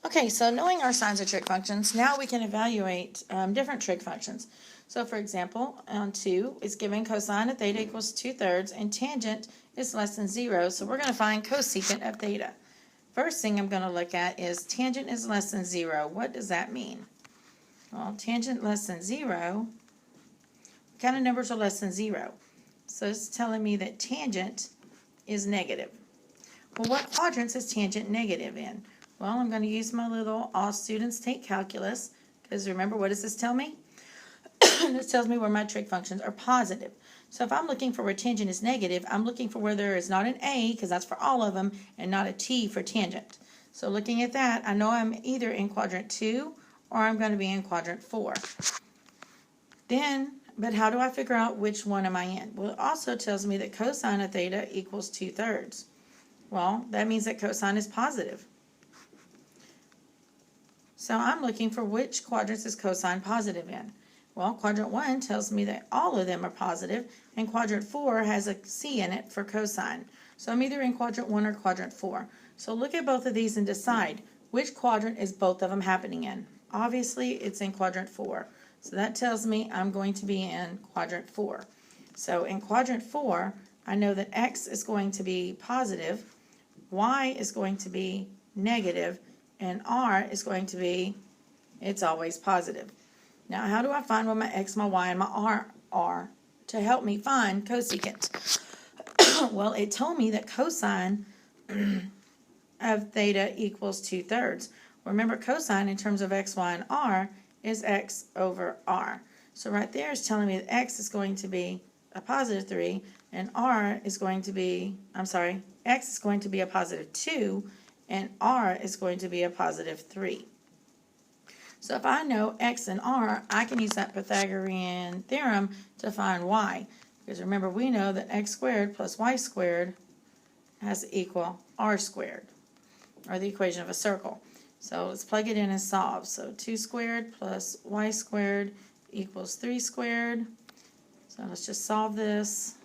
Okay, so knowing our signs of trig functions, now we can evaluate different trig functions. So for example, on 2, it's given cosine of theta equals 2/3 and tangent is less than 0, so we're going to find cosecant of theta. First thing I'm going to look at is tangent is less than 0. What does that mean? Well, tangent less than 0, what kind of numbers are less than 0? So it's telling me that tangent is negative. Well, what quadrants is tangent negative in? Well, I'm going to use my little all students take calculus, because remember, what does this tell me? This tells me where my trig functions are positive. So if I'm looking for where tangent is negative, I'm looking for where there is not an A, because that's for all of them, and not a T for tangent. So looking at that, I know I'm either in quadrant 2 or I'm going to be in quadrant 4. But how do I figure out which one am I in? Well, it also tells me that cosine of theta equals 2/3. Well, that means that cosine is positive. So I'm looking for which quadrants is cosine positive in. Well, quadrant 1 tells me that all of them are positive, and quadrant 4 has a C in it for cosine. So I'm either in quadrant 1 or quadrant 4. So look at both of these and decide which quadrant is both of them happening in. Obviously, it's in quadrant 4. So that tells me I'm going to be in quadrant 4. So in quadrant 4, I know that X is going to be positive, Y is going to be negative, and R is going to be, it's always positive. Now, how do I find what my X, my Y, and my R are to help me find cosecant? Well, it told me that cosine of theta equals 2/3. Remember, cosine in terms of X, Y, and R is X over R. So right there is telling me that X is going to be a positive 3, and R is going to be, X is going to be a positive 2, and R is going to be a positive 3. So if I know X and R, I can use that Pythagorean theorem to find Y. Because remember, we know that X squared plus Y squared has to equal R squared, or the equation of a circle. So let's plug it in and solve. So 2 squared plus Y squared equals 3 squared. So let's just solve this.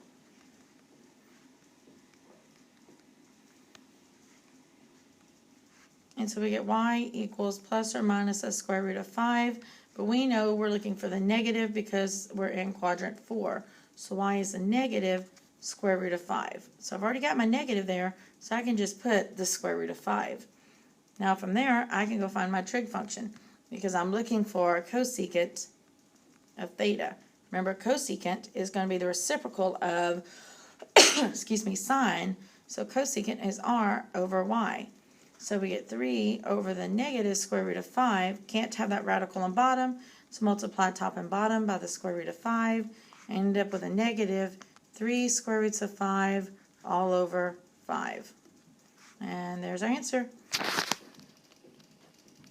And so we get Y equals plus or minus a square root of 5. But we know we're looking for the negative because we're in quadrant 4. So Y is a negative square root of 5. So I've already got my negative there, so I can just put the square root of 5. Now from there, I can go find my trig function because I'm looking for cosecant of theta. Remember, cosecant is going to be the reciprocal of, sine. So cosecant is R over Y. So we get 3 over the negative square root of 5. Can't have that radical on bottom, so multiply top and bottom by the square root of 5. And end up with a negative 3 square roots of 5 all over 5. And there's our answer.